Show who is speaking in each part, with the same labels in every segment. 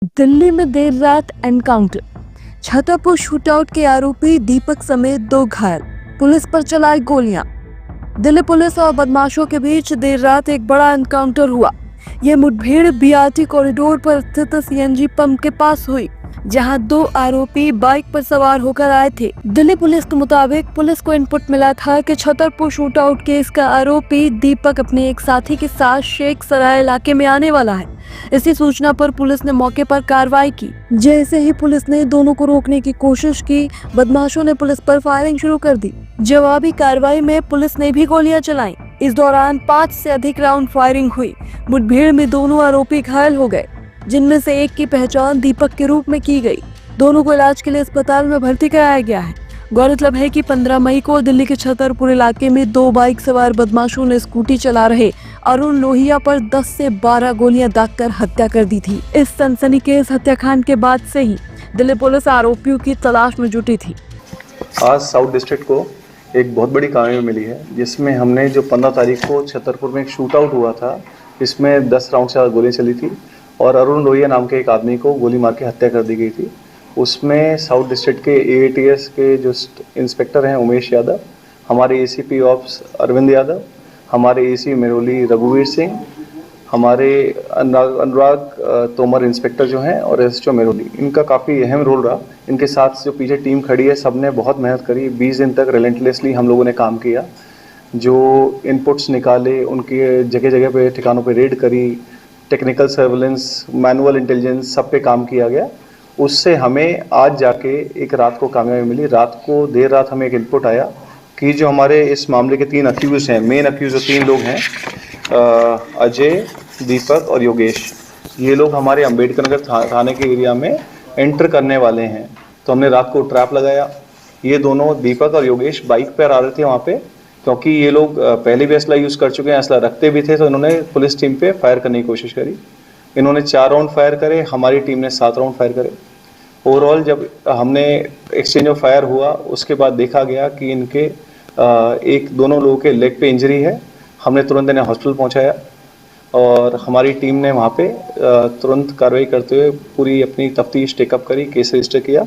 Speaker 1: दिल्ली में देर रात encounter, Chhatarpur shootout के आरोपी दीपक समेत 2 घायल, पुलिस पर चलाई गोलियां। दिल्ली पुलिस और बदमाशों के बीच देर रात एक बड़ा एनकाउंटर हुआ। यह मुठभेड़ बीआरटी कॉरिडोर पर स्थित सीएनजी पंप के पास हुई, जहां 2 आरोपी बाइक पर सवार होकर आए थे। दिल्ली पुलिस के मुताबिक पुलिस को इनपुट मिला था कि छतरपुर शूटआउट केस का आरोपी दीपक अपने एक साथी के साथ शेख सराय इलाके में आने वाला है। इसी सूचना पर पुलिस ने मौके पर कार्रवाई की। जैसे ही पुलिस ने दोनों को रोकने की कोशिश की, बदमाशों ने पुलिस पर फायरिंग शुरू कर दी। जवाबी कार्रवाई में पुलिस ने भी गोलियां चलाई। इस दौरान 5 से अधिक राउंड फायरिंग हुई। मुठभेड़ में दोनों आरोपी घायल हो गए, जिनमें से एक की पहचान दीपक के रूप में की गई। दोनों को इलाज के लिए अस्पताल में भर्ती कराया गया है। गौरतलब है कि 15 मई को दिल्ली के छतरपुर इलाके में 2 बाइक सवार बदमाशों ने स्कूटी चला रहे अरुण लोहिया पर 10 से 12 गोलियां दागकर हत्या कर दी थी। इस सनसनीखेज हत्याकांड के बाद से ही दिल्ली पुलिस आरोपियों की तलाश में जुटी थी।
Speaker 2: आज साउथ डिस्ट्रिक्ट को एक बहुत बड़ी कामयाबी मिली है, जिसमें हमने जो 15 तारीख को छतरपुर में एक शूट आउट हुआ था, इसमें 10 राउंड से ज़्यादा गोली चली थी और अरुण लोहिया नाम के एक आदमी को गोली मार के हत्या कर दी गई थी। उसमें साउथ डिस्ट्रिक्ट के एएटीएस के जो इंस्पेक्टर हैं उमेश यादव, हमारे एसीपी ऑप्स अरविंद यादव, हमारे एसी मेरोली रघुवीर सिंह, हमारे अनुराग तोमर इंस्पेक्टर जो हैं और एसएचओ मेरोली, इनका काफ़ी अहम रोल रहा। इनके साथ जो पीछे टीम खड़ी है, सब ने बहुत मेहनत करी। 20 दिन तक रिलेंटलेसली हम लोगों ने काम किया, जो इनपुट्स निकाले, उनके जगह जगह पे ठिकानों पे रेड करी, टेक्निकल सर्वेलेंस, मैनुअल इंटेलिजेंस, सब पे काम किया गया। उससे हमें आज जाके एक रात को कामयाबी मिली। रात को देर रात हमें एक इनपुट आया कि जो हमारे इस मामले के 3 अक्यूज हैं, मेन अक्यूज जो 3 लोग हैं, अजय, दीपक और योगेश, ये लोग हमारे अंबेडकर नगर थाने के एरिया में एंटर करने वाले हैं। तो हमने रात को ट्रैप लगाया। ये दोनों दीपक और योगेश बाइक पर आ रहे थे वहाँ पे, क्योंकि ये लोग पहले भी असला यूज़ कर चुके हैं, असला रखते भी थे, तो इन्होंने पुलिस टीम पे फायर करने की कोशिश करी। इन्होंने 4 राउंड फायर करे, हमारी टीम ने 7 राउंड फायर करे। ओवरऑल जब हमने एक्सचेंज ऑफ फायर हुआ, उसके बाद देखा गया कि इनके दोनों लोगों के लेग पे इंजरी है। हमने तुरंत इन्हें हॉस्पिटल पहुंचाया और हमारी टीम ने वहाँ पे तुरंत कार्रवाई करते हुए पूरी अपनी तफ्तीश टेकअप करी, केस रजिस्टर किया।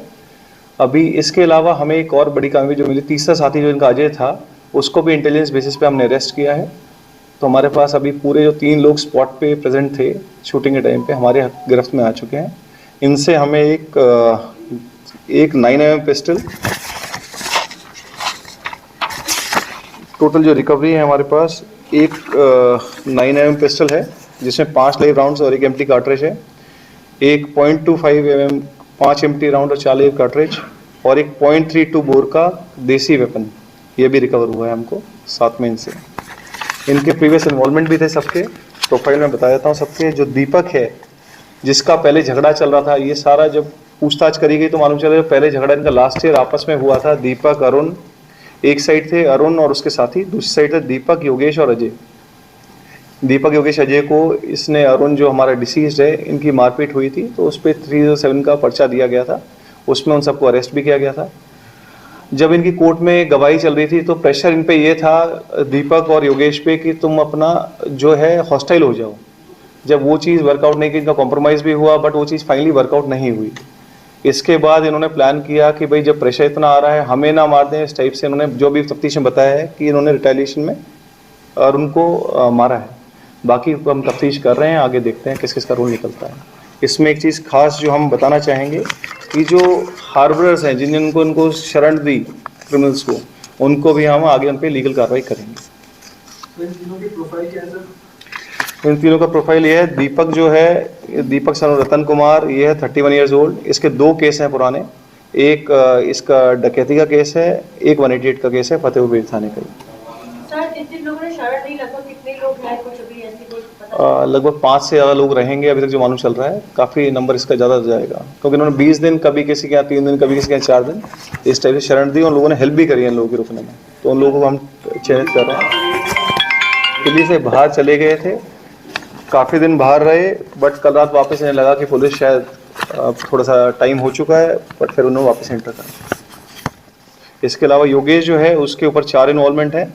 Speaker 2: अभी इसके अलावा हमें एक और बड़ी कामयाबी जो मिली, तीसरा साथी जो इनका अजय था, उसको भी इंटेलिजेंस बेसिस पे हमने अरेस्ट किया है। तो हमारे पास अभी पूरे जो 3 लोग स्पॉट पे प्रेजेंट थे शूटिंग के टाइम पे, हमारे गिरफ्त में आ चुके हैं। इनसे हमें एक 9mm पिस्टल, टोटल जो रिकवरी है हमारे पास, एक 9mm पिस्टल है जिसमें 5 लाइव राउंड्स और एक एम्प्टी कार्ट्रिज है, एक 0.25mm 5 एम्प्टी राउंड और 4 लाइव कार्ट्रिज, और एक 0.32 बोर का देसी वेपन, ये भी रिकवर हुआ है हमको साथ में इनसे। इनके प्रीवियस इन्वॉल्वमेंट भी थे सबके, प्रोफाइल में बता देता हूँ सबके। जो दीपक है, जिसका पहले झगड़ा चल रहा था, ये सारा जब पूछताछ करी गई तो मालूम चला पहले झगड़ा इनका लास्ट ईयर आपस में हुआ था। दीपक, अरुण, एक साइड थे अरुण और उसके साथी, दूसरी साइड थे दीपक, योगेश और अजय। दीपक, योगेश, अजय को इसने, अरुण जो हमारा डिसीज्ड है, इनकी मारपीट हुई थी तो उस पर 307 का पर्चा दिया गया था, उसमें उन सबको अरेस्ट भी किया गया था। जब इनकी कोर्ट में गवाही चल रही थी तो प्रेशर इन पे ये था, दीपक और योगेश पे, कि तुम अपना जो है हॉस्टाइल हो जाओ। जब वो चीज़ वर्कआउट नहीं की, इनका कॉम्प्रोमाइज़ भी हुआ, बट वो चीज़ फाइनली वर्कआउट नहीं हुई। इसके बाद इन्होंने प्लान किया कि भाई जब प्रेशर इतना आ रहा है, हमें ना मार दें, इस टाइप से इन्होंने जो भी तफ्तीश में बताया है कि इन्होंने रिटेलिएशन में और उनको मारा है। बाकी हम तफ्तीश कर रहे हैं, आगे देखते हैं किस किस का रोल निकलता है। इसमें एक चीज़ खास जो हम बताना चाहेंगे कि जो हार्बरर्स हैं, जिनको उनको शरण दी क्रिमिनल्स को, उनको भी हम आगे उन पर लीगल कार्रवाई करेंगे।
Speaker 3: तो इन तीनों की प्रोफाइल क्या है सर?
Speaker 2: इन तीनों का प्रोफाइल ये है। दीपक जो है, दीपक सन रतन कुमार, ये है 31 ईयर्स ओल्ड। इसके 2 केस हैं पुराने, एक इसका डकैती का केस है, एक 188 का केस है फतेहपुर थाने का।
Speaker 4: सर, जिन लोगों ने शरण ली, लगभग कितने लोग हैं? कुछ अभी ऐसी कुछ पता?
Speaker 2: लगभग 5 से ज़्यादा लोग रहेंगे अभी तक जो मालूम चल रहा है। काफ़ी नंबर इसका ज़्यादा जाएगा, क्योंकि इन्होंने 20 दिन, कभी किसी के यहाँ 3 दिन, कभी किसी के यहाँ 4 दिन, इस टाइप से शरण दी। उन लोगों ने हेल्प भी करी है इन लोगों की रुकने में, तो उन लोगों को हम चयनित कर रहे हैं। दिल्ली से बाहर चले गए थे, काफ़ी दिन बाहर रहे, बट कल रात वापस इन्हें लगा कि पुलिस शायद थोड़ा सा टाइम हो चुका है, बट फिर उन्होंने वापस एंटर करा। इसके अलावा योगेश जो है, उसके ऊपर 4 इन्वॉल्वमेंट है,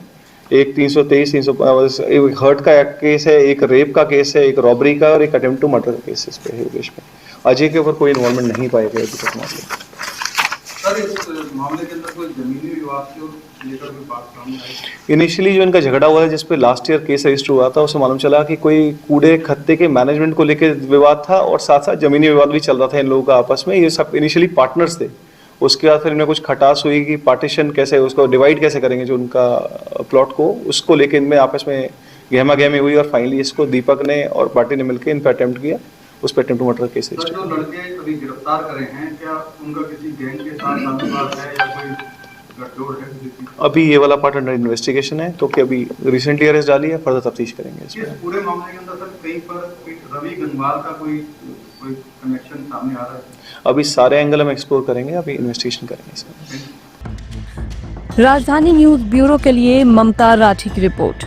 Speaker 2: एक 323, 300, एक हर्ट का केस है, एक रेप का केस है, एक रॉबरी का और एक अटेम्प्ट टू मर्डर का केस है इस पे योगेश पे। अजय के ऊपर कोई इन्वॉल्वमेंट नहीं पाए गए अभी तक मामले में।
Speaker 3: सर इस मामले के अंदर कोई जमीनी विवाद को लेकर भी बात सामने आई?
Speaker 2: इनिशियली जो इनका झगड़ा हुआ है जिस पे लास्ट ईयर केस रजिस्टर हुआ था उससे मालूम चला कि कोई कूड़े खत्ते के मैनेजमेंट को लेकर विवाद था और साथ साथ जमीनी विवाद भी चल रहा था इन लोगों का आपस में। ये सब इनिशियली पार्टनर्स थे, उसके बाद फिर इनमें कुछ खटास हुई कि पार्टीशन कैसे उसको डिवाइड कैसे करेंगे जो उनका प्लॉट को, उसको लेकर इनमें आपस में गहमा गहमी हुई और फाइनली इसको दीपक ने और पार्टी ने मिलकर इन पर अटेम्प्ट किया, उस पर attempt to murder case
Speaker 3: sir
Speaker 2: register.
Speaker 3: जो लड़के अभी गिरफ्तार करे हैं क्या उनका किसी गैंग के साथ ताल्लुकात है या कोई गठजोड़ है किसी?
Speaker 2: अभी ये वाला पार्ट अंडर इन्वेस्टिगेशन है, तो कि अभी रिसेंटली अरेस्ट डाली है, फर्दर तफ्तीश करेंगे
Speaker 3: इस
Speaker 2: इसमें।
Speaker 3: पूरे मामले के अंदर सर कहीं पर रवि गंगवार का कोई कनेक्शन सामने आ रहा है?
Speaker 2: अभी सारे एंगल हम एक्सप्लोर करेंगे, अभी इन्वेस्टिगेशन करेंगे इसमें।
Speaker 1: राजधानी न्यूज ब्यूरो के लिए ममता राठी की रिपोर्ट।